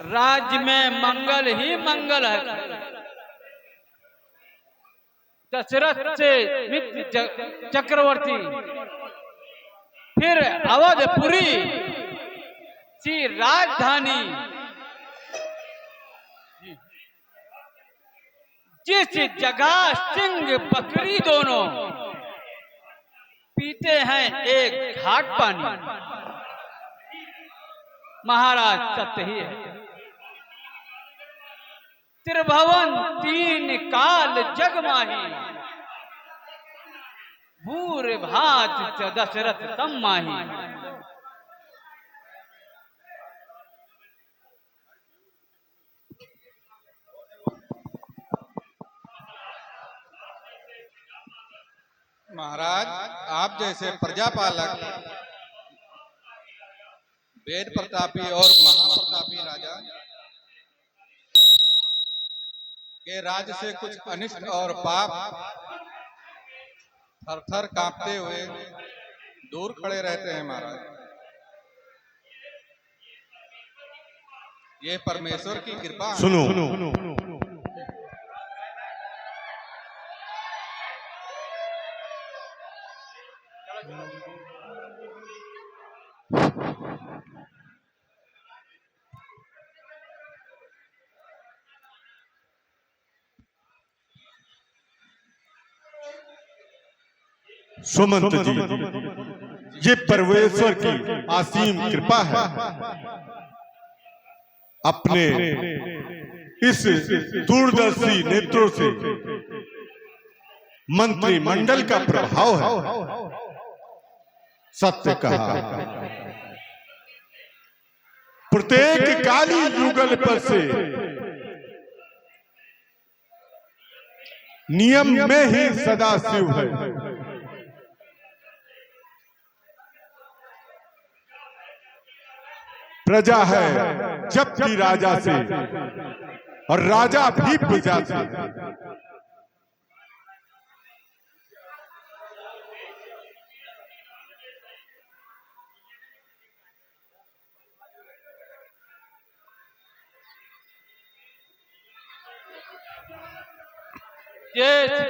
राज्य में मंगल ही मंगल है। दशरथ से मित्र चक्रवर्ती, फिर अवधपुरी सी राजधानी, जिस जगह सिंह बकरी दोनों पीते हैं एक घाट पानी। महाराज सत्य ही है। त्रिभुवन तीन काल जगमाही, भूर भात दशरथ सम्माही। महाराज, आप जैसे प्रजापालक, वेद प्रतापी और महाप्रतापी राजा के राज्य से कुछ अनिष्ट और पाप थर-थर कांपते हुए दूर खड़े रहते हैं। महाराज, ये परमेश्वर की कृपा है। सुनो, सुमंत जी, ये परमेश्वर की असीम कृपा है। अपने इस दूरदर्शी नेत्रों से मंत्रिमंडल का प्रभाव है। सत्य कहा, प्रत्येक काली युगल पर से नियम में ही सदा शिव है। प्रजा है जबकि राजा से, और राजा भी प्रजा से।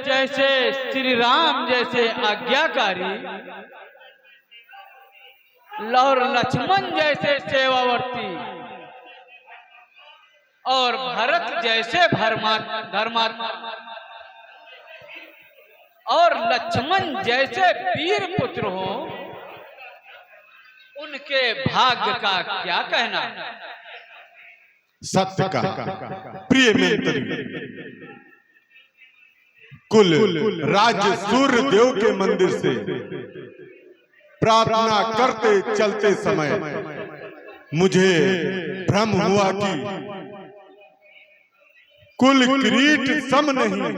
जैसे श्री राम जैसे आज्ञाकारी और लक्ष्मण जैसे सेवावर्ती और भरत जैसे धर्मात्मा और लक्ष्मण जैसे वीर पुत्र हो, उनके भाग्य का क्या कहना। सत्य का प्रिय मंत्री, कुल राज्य सूर्य देव के मंदिर से प्रार्थना करते चलते समय मुझे भ्रम हुआ कि कुल किरीट सम नहीं,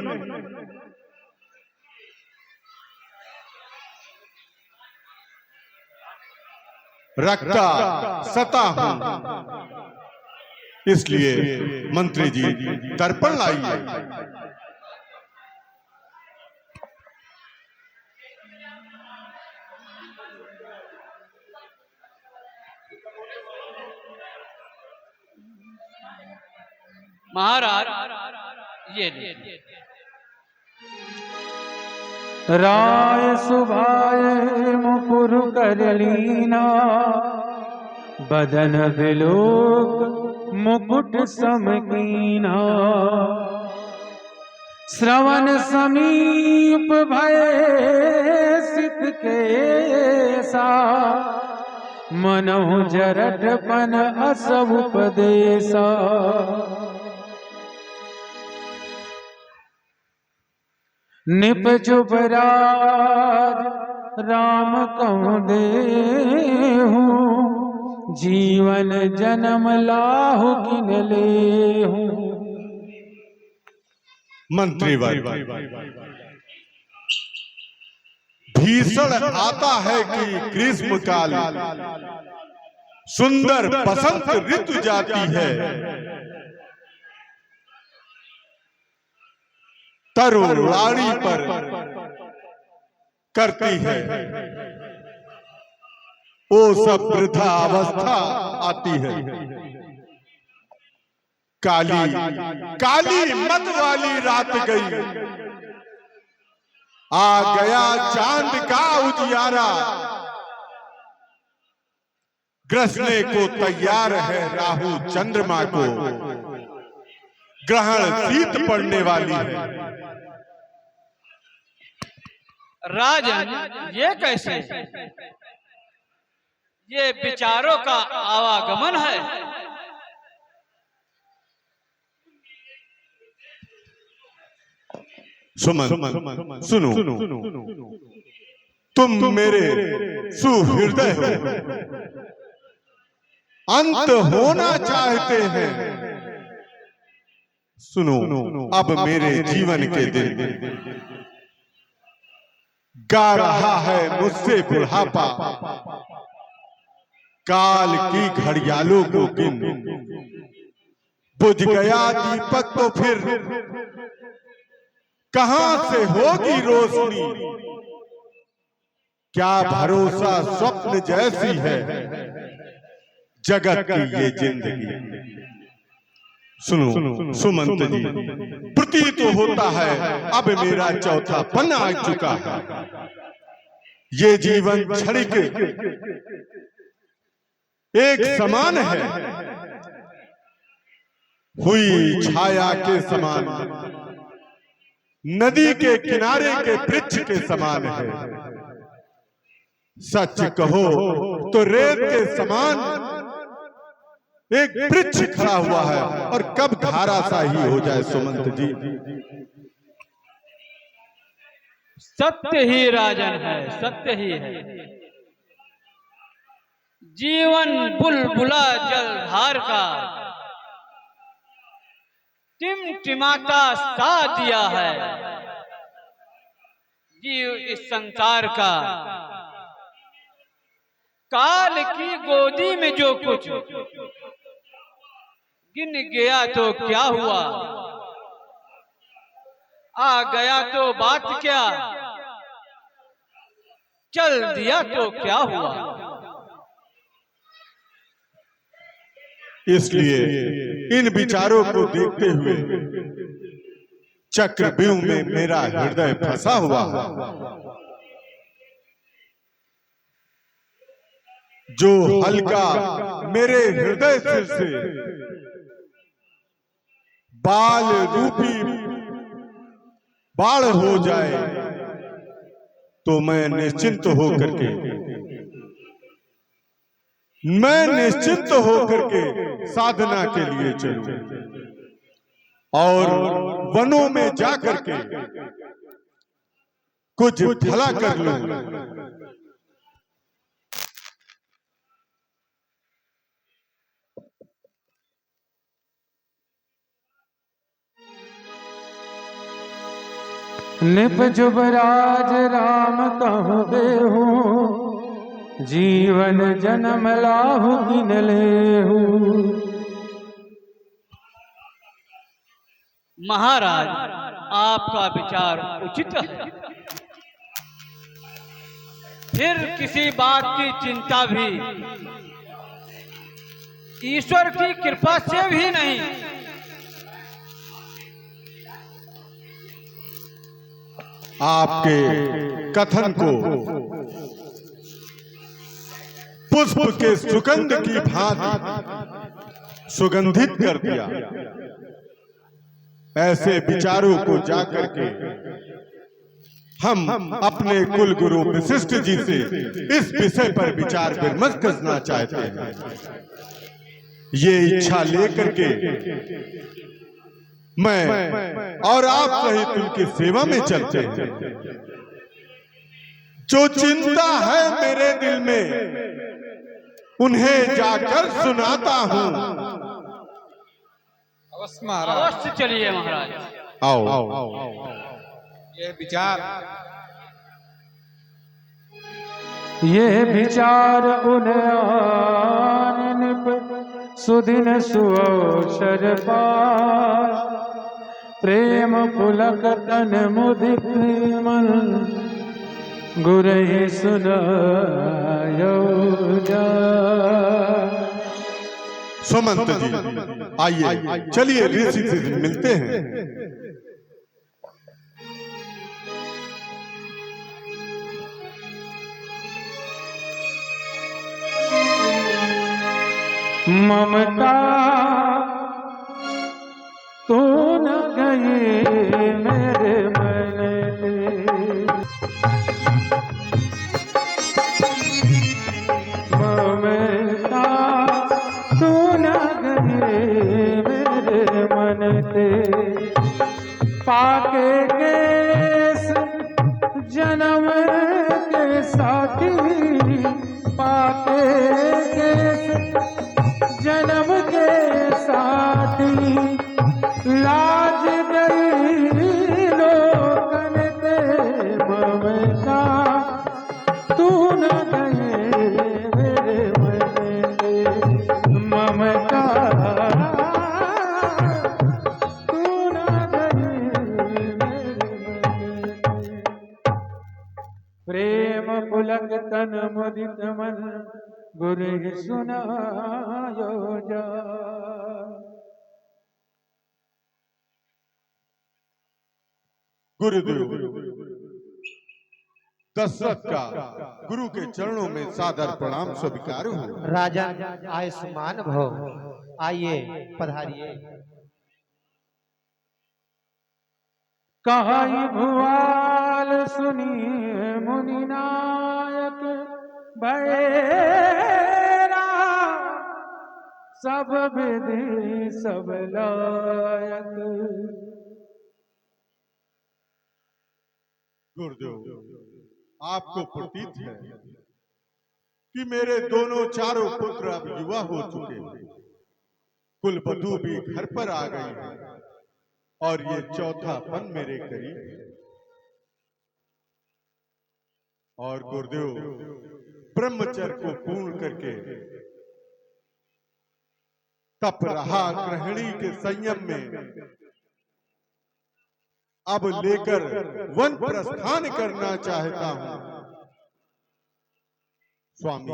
रखता सता हूं। इसलिए मंत्री जी दर्पण लाइए। महाराज, ये राय सुभाय मुकुर कर लीना, बदन विलोक मुकुट समकीना। श्रवण समीप भय सित केसा, मनहु जरठपन असव उपदेसा। निपजुब राज राम कहूँ देहूँ, जीवन जन्म लाहु किन लेहूँ। मंत्रीवर्ग, भीषण आता है कि ग्रीष्म काल सुंदर बसंत ऋतु जाती है। तरुवाड़ी पर करती है, वो सब वृद्धा अवस्था आती है। काली काली मत वाली रात गई, आ गया चांद का उजियारा, ग्रसने को तैयार है राहु चंद्रमा को, ग्रहण शीत पड़ने वाली है। राजन, ये कैसे? ये विचारों का आवागमन है। सुमन, सुनो, तुम मेरे सुहृदय हो, अंत होना चाहते हैं। सुनो, अब मेरे जीवन के दिन गा रहा है मुझसे बुढ़ापा, काल की घड़ियालों को गिन, बुझ गया दीपक तो फिर कहां से होगी रोशनी, क्या भरोसा स्वप्न जैसी है जगत की ये जिंदगी। सुनो सुमंत जी, प्रतीत तो होता है अब मेरा चौथा पन आ चुका है, ये जीवन क्षणिक एक समान है, हुई छाया के समान, नदी के किनारे के वृक्ष के समान है, सच कहो तो रेत के समान एक वृक्ष खड़ा हुआ है और कब धाराशाही हो जाए। सुमंत जी, सत्य ही राजन है, सत्य ही है। जीवन बुलबुला जलधार का टिमटिमाता सा दिया है, जीव इस संसार का काल की गोदी में जो कुछ गिन गया तो क्या हुआ, आ गया तो बात क्या, चल दिया तो क्या हुआ। इसलिए इन विचारों को देखते हुए चक्रव्यूह में मेरा हृदय फंसा हुआ, जो हल्का मेरे हृदय सिर से बाल रूपी बाढ़ हो जाए तो मैं निश्चिंत होकर के साधना के लिए चलूं और वनों में जाकर के कुछ भला कर लूं। निप जुबराज राम कहूँ देहू, जीवन जन्म लाहु किन लेहू। महाराज, आपका विचार उचित है, फिर किसी बात की चिंता भी ईश्वर की कृपा से भी नहीं। आपके कथन को पुष्प के सुगंध की भांति सुगंधित कर दिया। ऐसे विचारों को जाकर के हम अपने कुल गुरु वशिष्ठ जी से इस विषय पर विचार विमर्श करना चाहते हैं। ये इच्छा लेकर के मैं और आप सहित उनकी सेवा में चलते हैं। जो चिंता है मेरे दिल में उन्हें जाकर सुनाता हूँ। अवश्य महाराज, अवश्य चलिए महाराज। आओ। ये विचार उन आन निप सुदिन सुअवसर पास, प्रेम पुलक तन मुदित मन, गुरहि सुनायो जा। सुमंत जी आइए, चलिए ऋषि से मिलते हैं। ममता तू न गई मेरे मन में, ममता तू न गई मेरे मन से, पाके केस जन्म के साथी, पाके केस जन्म के साथी, लाज गई लोकन ते, ममता तू न गए मेरे मन में, ममता तू न गए मेरे मन में। प्रेम पुलक तन मुदित मन, गुरु सुनायो जा। गुरुदेव दशरथ का गुरु के चरणों में सादर प्रणाम स्वीकार हो। राजन आयुष्मान भव, आइए पधारिए। कहाई भुआल सुनिए मुनि नायक, भैरा सब विधि सब लायक। गुरुदेव आपको प्रतीत है कि मेरे दोनों चारों पुत्र अब युवा हो चुके हैं, कुलवधू भी घर पर आ गई है और ये चौथापन मेरे करीब है। और गुरुदेव ब्रह्मचर्य को पूर्ण करके तप रहा गृहिणी के संयम में अब लेकर वन प्रस्थान करना चाहता हूं। स्वामी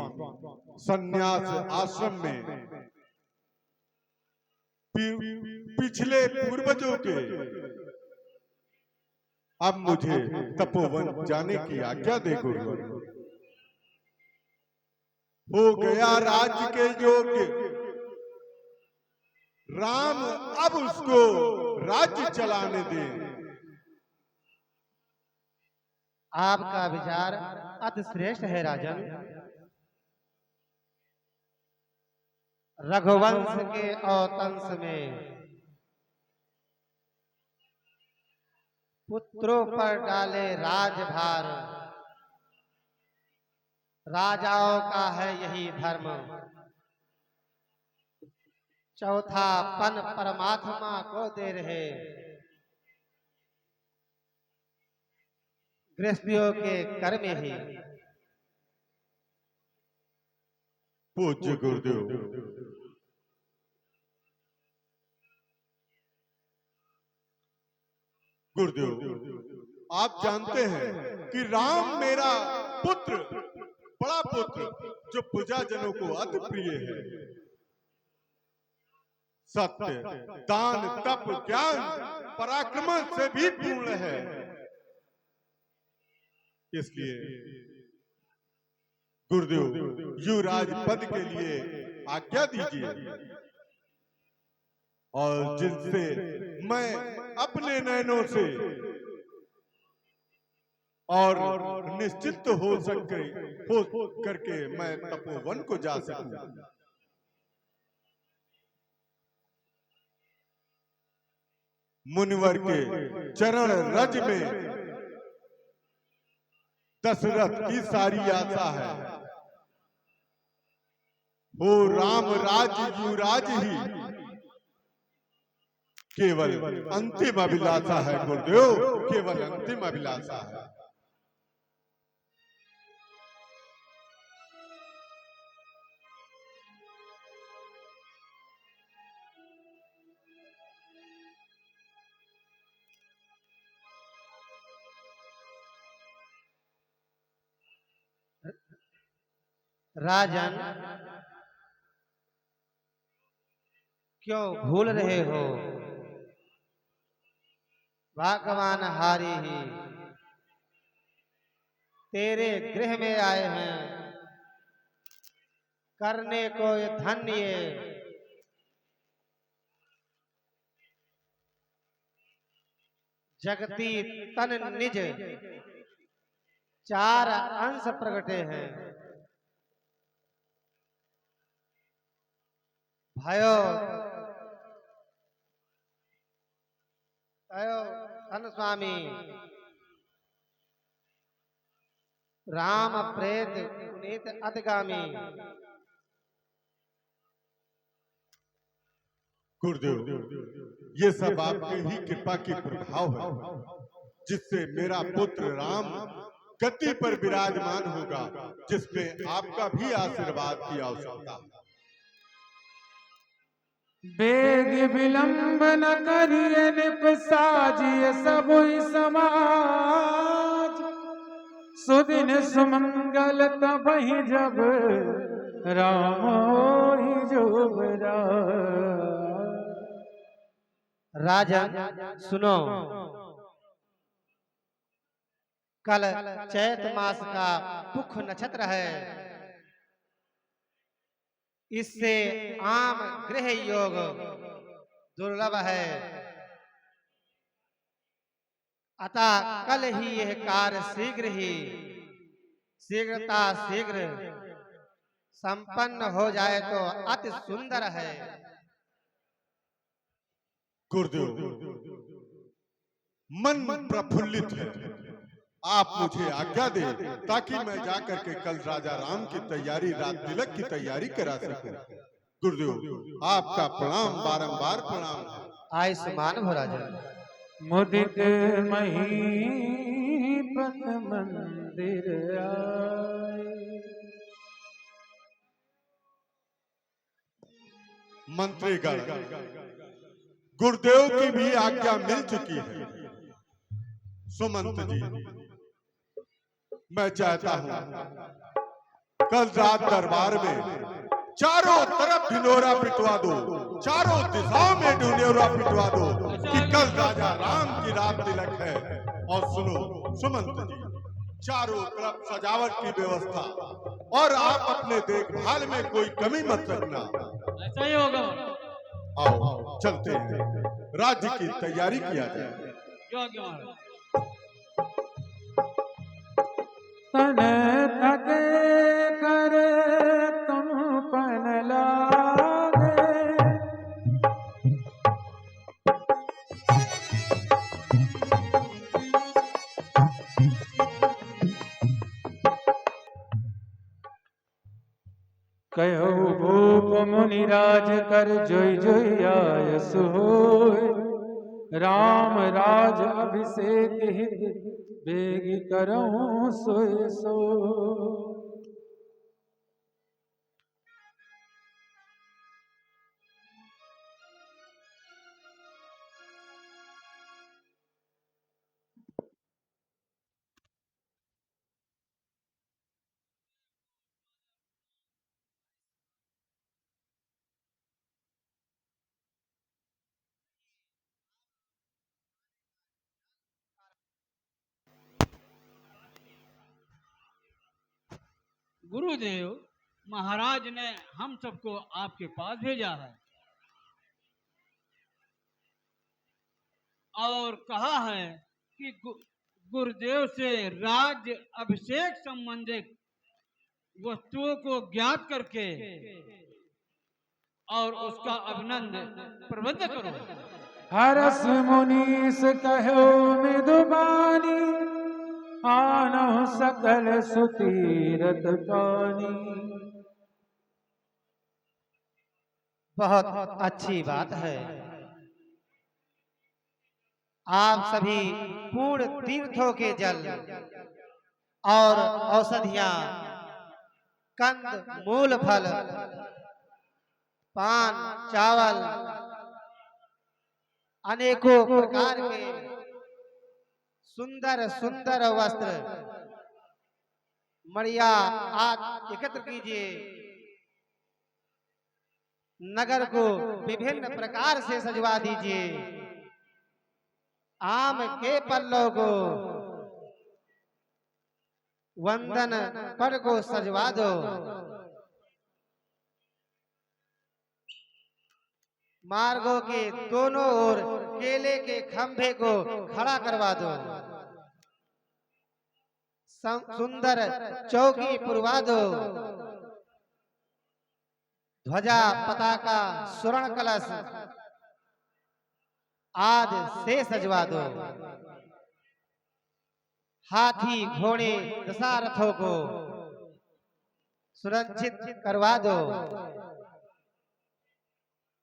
सन्यास आश्रम में पिछले पूर्वजों के अब मुझे तपोवन जाने की आज्ञा दे गुरु। हो गया राज्य के योग्य, राम अब उसको राज्य चलाने दे। आपका विचार अति श्रेष्ठ है राजन। रघुवंश के औतंस में पुत्रों पर डाले राजभार, राजाओं का है यही धर्म। चौथापन परमात्मा को दे रहे, गृहस्थियों के कर में ही। पूज्य गुरुदेव गुरुदेव आप जानते हैं कि राम मेरा पुत्र, बड़ा पुत्र, जो प्रजाजनों को अति प्रिय है। सत्य, दान, तप, ज्ञान, पराक्रम से भी पूर्ण है। इसलिए गुरुदेव युवराज पद के लिए आज्ञा दीजिए, और जिनसे मैं अपने नयनों से और निश्चित हो करके मैं तपोवन को जा सकूं। मुनिवर के चरण रज में दशरथ की सारी आशा है। वो राम राज्य युवराज ही केवल अंतिम अभिलाषा है गुरुदेव, केवल अंतिम अभिलाषा है। राजन क्यों भूल रहे हो? भगवान हारी ही तेरे गृह में आए हैं, करने को ये धन्य ये जगती तन निज चार अंश प्रगटे हैं। भयो तयो धन स्वामी राम प्रेत पुनीत अधगामी। गुरुदेव, ये सब आपके ही कृपा की प्रभाव है, जिससे मेरा पुत्र राम गद्दी पर विराजमान होगा, जिसमें आपका भी आशीर्वाद की आवश्यकता है। बेग विलंब न करिए निपसाजिए सब समाज, सुदिन सुमंगल तबहि जब राम होई जुबराज। राजन सुनो, कल चैत मास का पुख नक्षत्र है। इससे आम गृह योग दुर्लभ है, अतः कल ही यह कार्य शीघ्रता शीघ्र संपन्न हो जाए तो अति सुंदर है। गुरुदेव, मन प्रफुल्लित है, आप मुझे आज्ञा दे ताकि मैं जाकर के कल राजा राम की तैयारी, रात तिलक की तैयारी करा सकूं। गुरुदेव, आपका प्रणाम, बारंबार प्रणाम। आयुष्मान हो राजा। मुदित महीपत मंदिर आए, मंत्रीगण, गुरुदेव की भी आज्ञा मिल चुकी है। सुमंत जी, मैं चाहता हूं कल रात दरबार में चारों तरफ ढिंढोरा पिटवा दो, चारों दिशाओं में ढिंढोरा पिटवा दो कि कल राजा राम की रात तिलक है। और सुनो सुमंत जी, चारों तरफ सजावट की व्यवस्था और आप अपने देखभाल में कोई कमी मत रखना। ऐसा ही होगा। आओ चलते हैं, राज्य की तैयारी किया जाए। तन थके कर तुम पन लागे, कहो भूप मुनिराज कर जोई जोई आयस होय, राम राज अभिषेक हित बेग करऊं सोय सो। गुरुदेव, महाराज ने हम सबको आपके पास भेजा है और कहा है कि गुरुदेव से राज्य अभिषेक संबंधित वस्तुओं को ज्ञात करके और उसका अभिनंदन प्रबंध करो। हरस मुनीस कहो मृदुबानी, आनहु सकल सुतीरत पानी। बहुत अच्छी बात है। आप सभी पूर्ण तीर्थों के जल और औषधियां, कंद मूल फल, पान चावल, अनेकों प्रकार के सुंदर सुंदर वस्त्र मड़िया आदि एकत्र कीजिए। नगर को विभिन्न प्रकार से सजवा दीजिए। आम के पल्लों को, वंदन पर को सजवा दो। मार्गों के दोनों ओर केले के खंभे को खड़ा करवा दो। सुंदर चौकी पुरवा दो। ध्वजा, पताका, स्वर्ण कलश आदि से सजवा दो। हाथी, घोड़े, दशारथों को सुरक्षित करवा दो।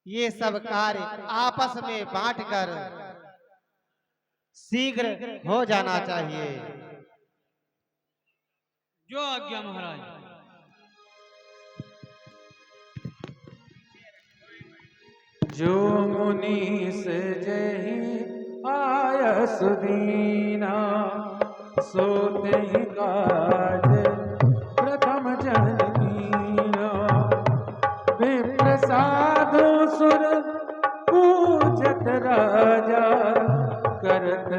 ये सब कार्य आपस में बांटकर शीघ्र हो जाना चाहिए। जो आज्ञा महाराज। जो मुनीस जही आय सुदीना, सोते ही काज प्रथम जननीना। विप्र साधु सुर पूजत राजा, करत